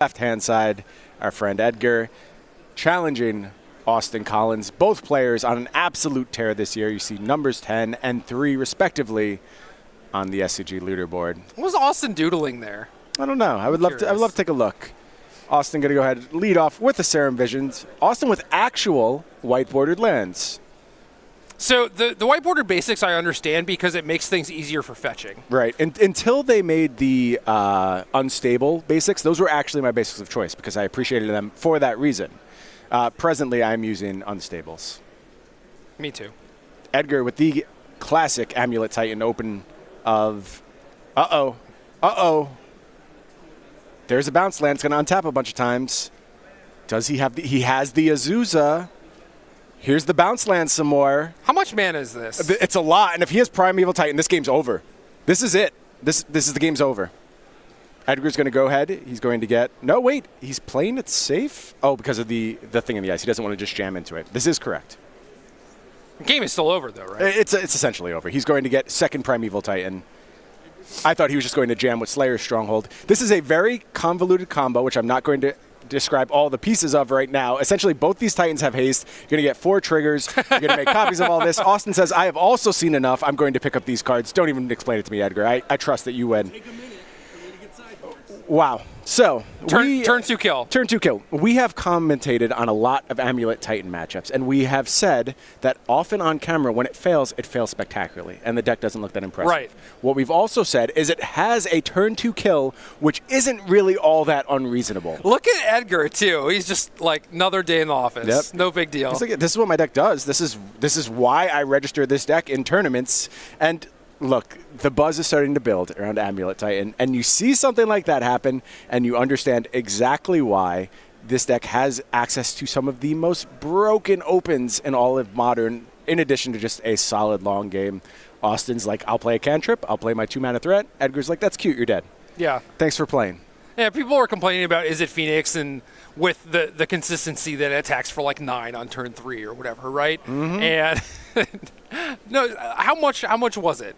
left-hand side, our friend Edgar, challenging Austin Collins. Both players on an absolute tear this year. You see numbers 10 and 3, respectively, on the SCG leaderboard. What was Austin doodling there? I don't know. I would love to take a look. Austin going to go ahead and lead off with the Serum Visions. Austin with actual white-bordered lands. So the white-bordered basics I understand because it makes things easier for fetching. Right. Until they made the unstable basics, those were actually my basics of choice because I appreciated them for that reason. Presently, I'm using unstables. Me too. Edgar with the classic Amulet Titan open of... Uh-oh. There's a bounce land. It's going to untap a bunch of times. Does he have he has the Azusa. Here's the bounce land some more. How much mana is this? It's a lot. And if he has Primeval Titan, this game's over. This is it. This is the game's over. Edgar's going to go ahead. He's going to get... No, wait. He's playing it safe? Oh, because of the thing in the ice. He doesn't want to just jam into it. This is correct. The game is still over, though, right? It's essentially over. He's going to get second Primeval Titan. I thought he was just going to jam with Slayer's Stronghold. This is a very convoluted combo, which I'm not going to describe all the pieces of right now. Essentially, both these Titans have haste. You're going to get 4 triggers. You're going to make copies of all this. Austin says, I have also seen enough. I'm going to pick up these cards. Don't even explain it to me, Edgar. I trust that you win. Take a minute for me to get sideboards. Wow. So, turn 2 kill. Turn 2 kill. We have commentated on a lot of Amulet Titan matchups, and we have said that often on camera, when it fails spectacularly, and the deck doesn't look that impressive. Right. What we've also said is it has a turn 2 kill, which isn't really all that unreasonable. Look at Edgar, too. He's just like another day in the office. Yep. No big deal. This is what my deck does. This is why I register this deck in tournaments. And look, the buzz is starting to build around Amulet Titan, and you see something like that happen, and you understand exactly why this deck has access to some of the most broken opens in all of Modern, in addition to just a solid long game. Austin's like, I'll play a cantrip, I'll play my 2-mana threat. Edgar's like, that's cute, you're dead. Yeah. Thanks for playing. Yeah, people were complaining about is it Phoenix and with the consistency that it attacks for like 9 on turn 3 or whatever, right? Mm-hmm. And no, how much was it?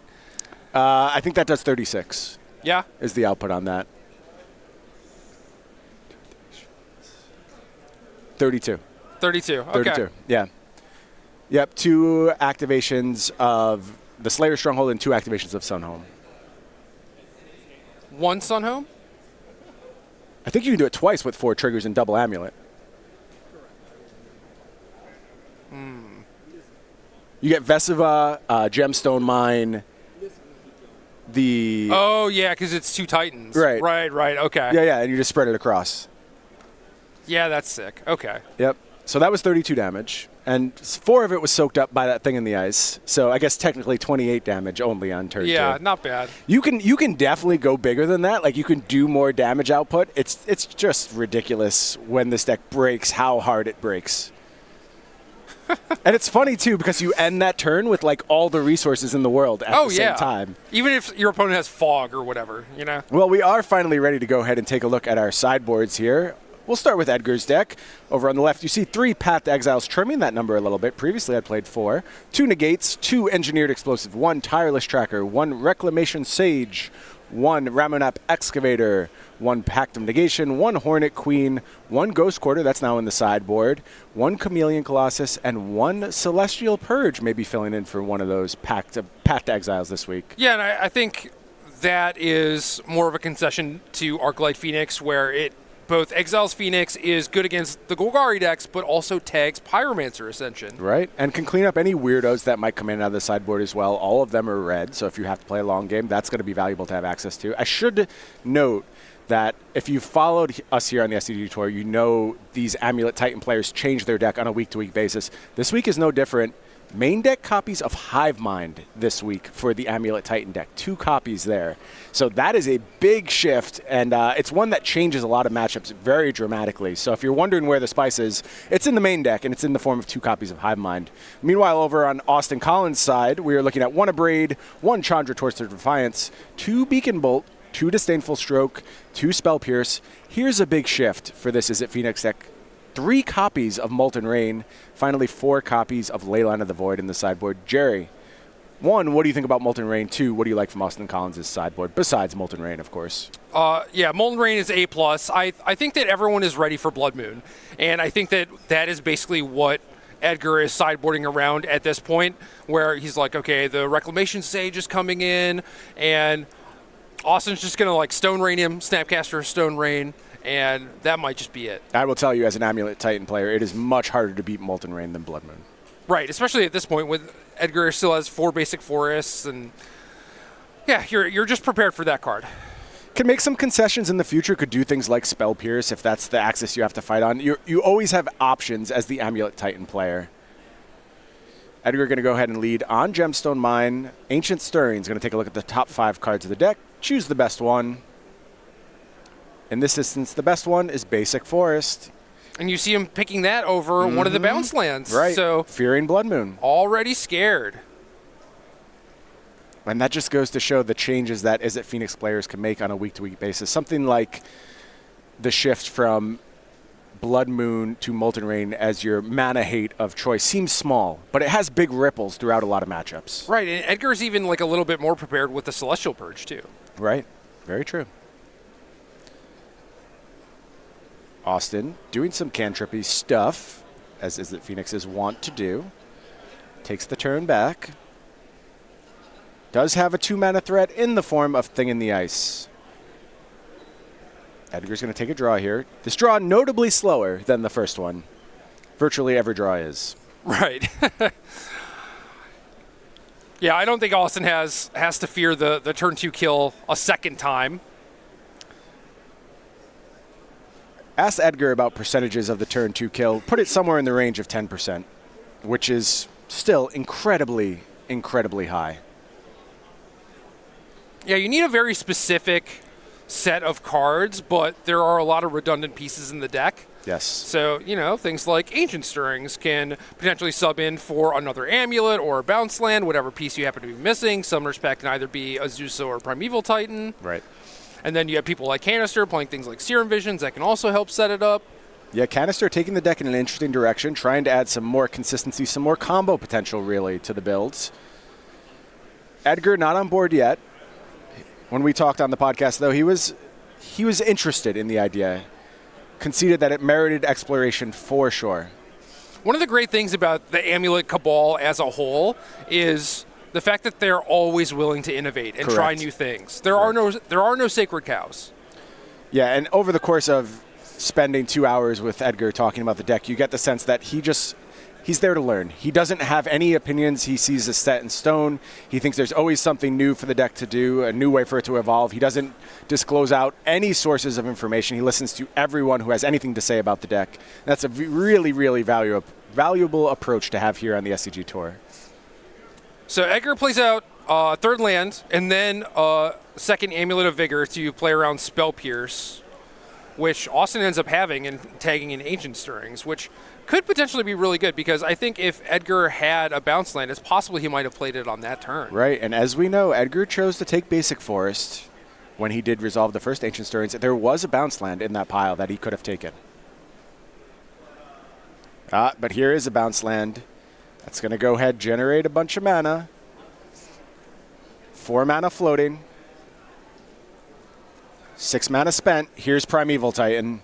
I think that does 36. Yeah? Is the output on that. 32. 32. Okay. 32, yeah. Yep, 2 activations of the Slayer Stronghold and 2 activations of Sunhome. 1 Sunhome? I think you can do it twice with 4 triggers and double Amulet. You get Vesiva, Gemstone Mine, the... Oh, yeah, because it's 2 Titans. Right. Right, okay. Yeah, and you just spread it across. Yeah, that's sick. Okay. Yep. So that was 32 damage, and 4 of it was soaked up by that thing in the ice. So I guess technically 28 damage only on turn 2. Yeah, not bad. You can definitely go bigger than that. Like, you can do more damage output. It's just ridiculous when this deck breaks, how hard it breaks. And it's funny, too, because you end that turn with, like, all the resources in the world at the same time. Even if your opponent has fog or whatever, you know? Well, we are finally ready to go ahead and take a look at our sideboards here. We'll start with Edgar's deck. Over on the left, you see 3 Path to Exiles, trimming that number a little bit. Previously, I'd played 4. 2 Negates, 2 Engineered Explosive, 1 Tireless Tracker, 1 Reclamation Sage, 1 Ramonap Excavator, 1 Pact of Negation, 1 Hornet Queen, 1 Ghost Quarter, that's now in the sideboard, 1 Chameleon Colossus, and 1 Celestial Purge, maybe filling in for one of those Path to Exiles this week. Yeah, and I think that is more of a concession to Arclight Phoenix, where it both Exiles Phoenix is good against the Golgari decks, but also tags Pyromancer Ascension. Right, and can clean up any weirdos that might come in and out of the sideboard as well. All of them are red, so if you have to play a long game, that's going to be valuable to have access to. I should note that if you followed us here on the SCG Tour, you know these Amulet Titan players change their deck on a week-to-week basis. This week is no different. Main deck copies of Hivemind this week for the Amulet Titan deck. 2 copies there. So that is a big shift, and it's one that changes a lot of matchups very dramatically. So if you're wondering where the spice is, it's in the main deck, and it's in the form of 2 copies of Hivemind. Meanwhile, over on Austin Collins' side, we are looking at 1 Abrade, 1 Chandra Torch of Defiance, 2 Beacon Bolt, 2 Disdainful Stroke, 2 Spell Pierce. Here's a big shift for this Is It Phoenix deck. 3 copies of Molten Rain, finally 4 copies of Leyline of the Void in the sideboard. Jerry, One, what do you think about Molten Rain? Two, what do you like from Austin Collins' sideboard, besides Molten Rain, of course? Yeah, Molten Rain is A+. I think that everyone is ready for Blood Moon, and I think that is basically what Edgar is sideboarding around at this point, where he's like, okay, the Reclamation Sage is coming in, and Austin's just going to like Stone Rain him, Snapcaster Stone Rain, and that might just be it. I will tell you, as an Amulet Titan player, it is much harder to beat Molten Rain than Blood Moon. Right, especially at this point with Edgar still has 4 basic forests, and yeah, you're just prepared for that card. Can make some concessions in the future, could do things like Spell Pierce if that's the axis you have to fight on. You always have options as the Amulet Titan player. Edgar going to go ahead and lead on Gemstone Mine. Ancient Stirring's going to take a look at the top 5 cards of the deck, choose the best one. In this instance, the best one is Basic Forest. And you see him picking that over one of the bounce lands. Right, So Fearing Blood Moon. already scared. And that just goes to show the changes that Izzet Phoenix players can make on a week-to-week basis. Something like the shift from Blood Moon to Molten Rain as your mana hate of choice seems small, but it has big ripples throughout a lot of matchups. Right, and Edgar's even like a little bit more prepared with the Celestial Purge too. Right, very true. Austin doing some cantrippy stuff, as Izzet Phoenix is wont to do. Takes the turn back. Does have a 2-mana threat in the form of Thing in the Ice. Edgar's going to take a draw here. This draw notably slower than the first one. Virtually every draw is. Right. Yeah, I don't think Austin has to fear the turn 2 kill a second time. Ask Edgar about percentages of the turn 2 kill. Put it somewhere in the range of 10%, which is still incredibly, incredibly high. Yeah, you need a very specific set of cards, but there are a lot of redundant pieces in the deck. Yes. So, things like Ancient Stirrings can potentially sub in for another Amulet or a Bounce Land, whatever piece you happen to be missing. Summoner's Pact can either be Azusa or Primeval Titan. Right. And then you have people like Canister playing things like Serum Visions that can also help set it up. Yeah, Canister taking the deck in an interesting direction, trying to add some more consistency, some more combo potential, really, to the builds. Edgar not on board yet. When we talked on the podcast, though, he was interested in the idea. Conceded that it merited exploration for sure. One of the great things about the Amulet Cabal as a whole is the fact that they're always willing to innovate and try Correct. new things. There are no sacred cows. Yeah, and over the course of spending 2 hours with Edgar talking about the deck, you get the sense that he's there to learn. He doesn't have any opinions. He sees it set in stone. He thinks there's always something new for the deck to do, a new way for it to evolve. He doesn't disclose out any sources of information. He listens to everyone who has anything to say about the deck. That's a really, really valuable approach to have here on the SCG Tour. So Edgar plays out third land and then second Amulet of Vigor to play around Spell Pierce, which Austin ends up having and tagging in Ancient Stirrings, which could potentially be really good because I think if Edgar had a bounce land, it's possible he might have played it on that turn. Right, and as we know, Edgar chose to take Basic Forest when he did resolve the first Ancient Stirrings. There was a bounce land in that pile that he could have taken. But here is a bounce land. That's going to go ahead, generate a bunch of mana. 4 mana floating. 6 mana spent. Here's Primeval Titan.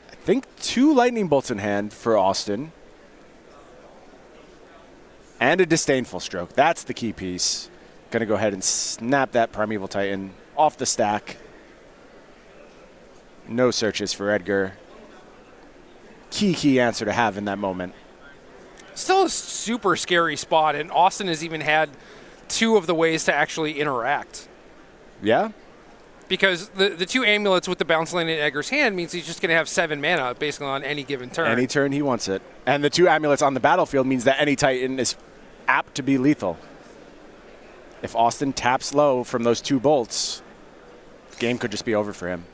I think 2 Lightning Bolts in hand for Austin. And a Disdainful Stroke. That's the key piece. Going to go ahead and snap that Primeval Titan off the stack. No searches for Edgar. Key answer to have in that moment. Still a super scary spot, and Austin has even had 2 of the ways to actually interact. Yeah? Because the 2 amulets with the bounce land in Edgar's hand means he's just going to have 7 mana basically on any given turn. Any turn he wants it. And the 2 amulets on the battlefield means that any Titan is apt to be lethal. If Austin taps low from those 2 bolts, the game could just be over for him.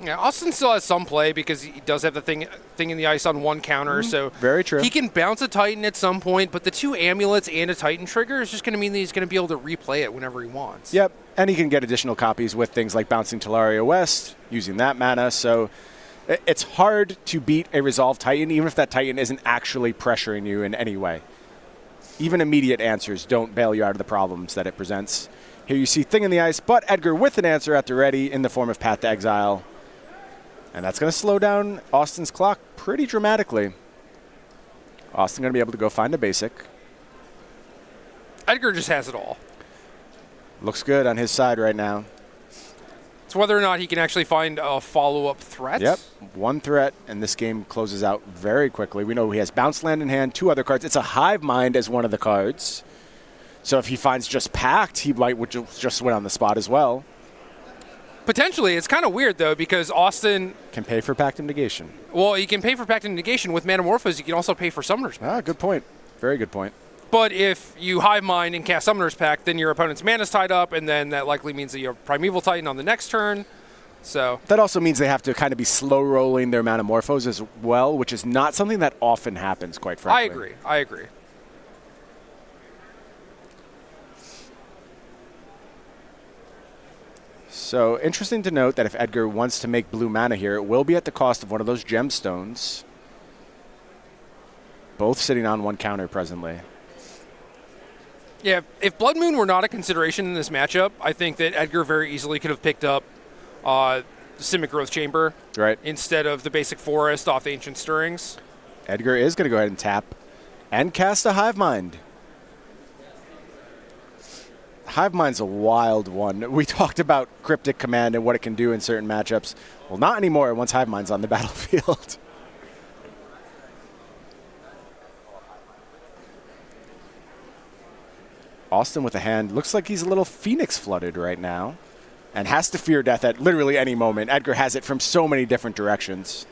Yeah, Austin still has some play because he does have the thing in the ice on 1 counter, so very true. He can bounce a Titan at some point, but the 2 amulets and a Titan trigger is just going to mean that he's going to be able to replay it whenever he wants. Yep, and he can get additional copies with things like bouncing Talaria West, using that mana, so it's hard to beat a resolved Titan, even if that Titan isn't actually pressuring you in any way. even immediate answers don't bail you out of the problems that it presents. Here you see Thing in the Ice, but Edgar with an answer at the ready in the form of Path to Exile. And that's going to slow down Austin's clock pretty dramatically. Austin going to be able to go find a basic. Edgar just has it all. Looks good on his side right now. It's whether or not he can actually find a follow-up threat. Yep, one threat, and this game closes out very quickly. We know he has Bounce Land in hand, 2 other cards. It's a Hive Mind as one of the cards. So if he finds just Pact, he might just win on the spot as well. Potentially. It's kind of weird, though, because Austin can pay for Pact and Negation. Well, you can pay for Pact and Negation. With Manamorphose, you can also pay for Summoner's Pact. Good point. Very good point. But if you Hive Mind and cast Summoner's Pact, then your opponent's mana's tied up, and then that likely means that you have Primeval Titan on the next turn. So that also means they have to kind of be slow rolling their Manamorphose as well, which is not something that often happens, quite frankly. I agree. So interesting to note that if Edgar wants to make blue mana here, it will be at the cost of one of those gemstones. Both sitting on 1 counter presently. Yeah, if Blood Moon were not a consideration in this matchup, I think that Edgar very easily could have picked up the Simic Growth Chamber instead of the basic Forest off the Ancient Stirrings. Edgar is going to go ahead and tap and cast a Hive Mind. Hive Mind's a wild one. We talked about Cryptic Command and what it can do in certain matchups. Well, not anymore once Hive Mind's on the battlefield. Austin with a hand. Looks like he's a little Phoenix flooded right now and has to fear death at literally any moment. Edgar has it from so many different directions.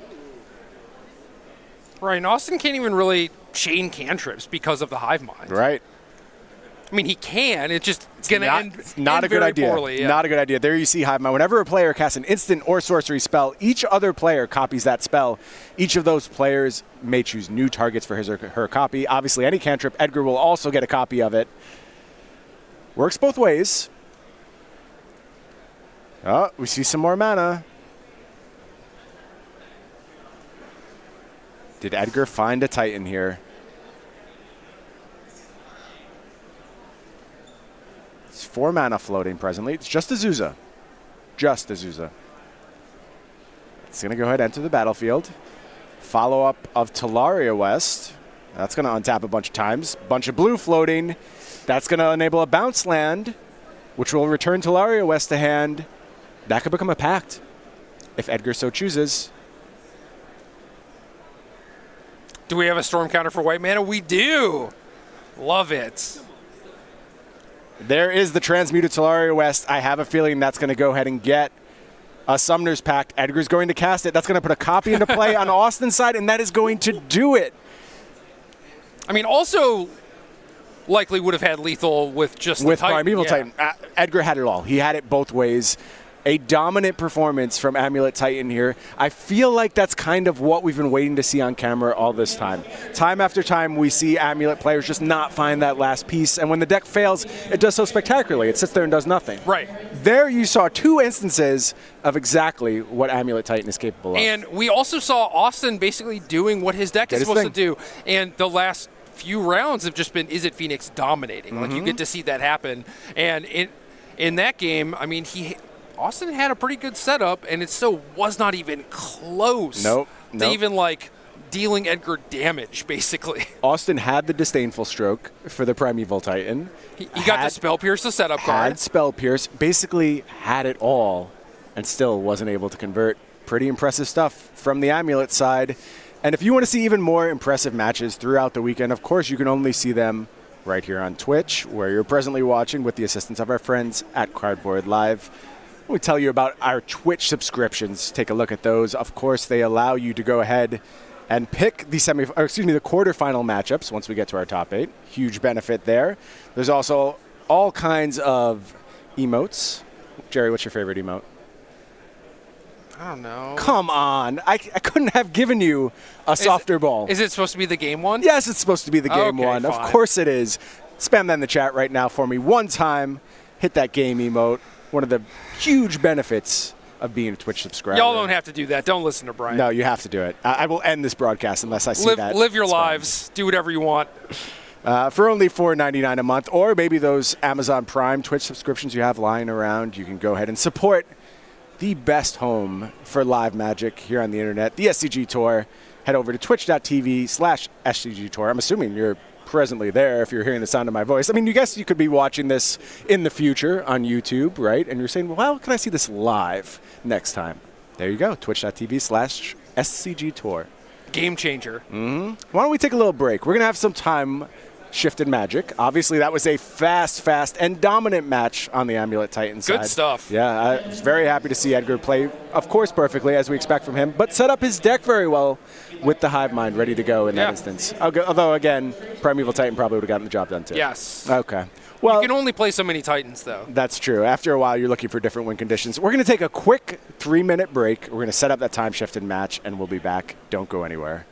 Right, and Austin can't even really chain cantrips because of the Hive Mind. Right. I mean, he can. It's just going to end not a good idea. Poorly, yeah. Not a good idea. There you see Hive Mind. Whenever a player casts an instant or sorcery spell, each other player copies that spell. Each of those players may choose new targets for his or her copy. Obviously, any cantrip, Edgar will also get a copy of it. Works both ways. Oh, we see some more mana. Did Edgar find a Titan here? It's 4 mana floating presently. It's just Azusa. Just Azusa. It's going to go ahead and enter the battlefield. Follow-up of Talaria West. That's going to untap a bunch of times. Bunch of blue floating. That's going to enable a Bounce Land, which will return Talaria West to hand. That could become a Pact, if Edgar so chooses. Do we have a Storm counter for white mana? We do. Love it. There is the Transmuted Talaria West. I have a feeling that's going to go ahead and get a Summoner's Pact. Edgar's going to cast it. That's going to put a copy into play on Austin's side, and that is going to do it. I mean, also likely would have had lethal with just with the Titan. Primeval Titan. Edgar had it all. He had it both ways. A dominant performance from Amulet Titan here. I feel like that's kind of what we've been waiting to see on camera all this time. Time after time, we see Amulet players just not find that last piece, and when the deck fails, it does so spectacularly. It sits there and does nothing. Right. There you saw 2 instances of exactly what Amulet Titan is capable of. And we also saw Austin basically doing what his deck is supposed to do, and the last few rounds have just been Izzet Phoenix dominating. Like, you get to see that happen. And in that game, I mean, Austin had a pretty good setup, and it still was not even close to even, like, dealing Edgar damage, basically. Austin had the Disdainful Stroke for the Primeval Titan. He got the Spell Pierce, the setup card. Had Spell Pierce, basically had it all, and still wasn't able to convert. Pretty impressive stuff from the Amulet side. And if you want to see even more impressive matches throughout the weekend, of course, you can only see them right here on Twitch, where you're presently watching with the assistance of our friends at Cardboard Live. We tell you about our Twitch subscriptions. Take a look at those. Of course, they allow you to go ahead and pick the the quarterfinal matchups once we get to our top 8. Huge benefit there. There's also all kinds of emotes. Jerry, what's your favorite emote? I don't know. Come on. I couldn't have given you a softer ball. Is it supposed to be the game one? Yes, it's supposed to be the game one. Fine. Of course it is. Spam that in the chat right now for me one time. Hit that game emote. One of the huge benefits of being a Twitch subscriber. Y'all don't have to do that. Don't listen to Brian. No, you have to do it. I will end this broadcast unless I see that. Live your lives. Do whatever you want. for only $4.99 a month, or maybe those Amazon Prime Twitch subscriptions you have lying around, you can go ahead and support the best home for live Magic here on the internet, the SCG Tour. Head over to twitch.tv/SCG Tour. I'm assuming you're presently there if you're hearing the sound of my voice. I mean, you guess you could be watching this in the future on YouTube, right? And you're saying, well, how can I see this live next time? There you go, twitch.tv/SCG Tour. Game changer. Why don't we take a little break? We're going to have some time shifted Magic. Obviously, that was a fast, and dominant match on the Amulet Titan side. Good stuff. Yeah, I was very happy to see Edgar play, of course, perfectly, as we expect from him, but set up his deck very well with the Hive Mind ready to go in that instance. Although, again, Primeval Titan probably would have gotten the job done, too. Yes. Okay. Well, you can only play so many Titans, though. That's true. After a while, you're looking for different win conditions. We're going to take a quick 3-minute break. We're going to set up that time-shifted match, and we'll be back. Don't go anywhere.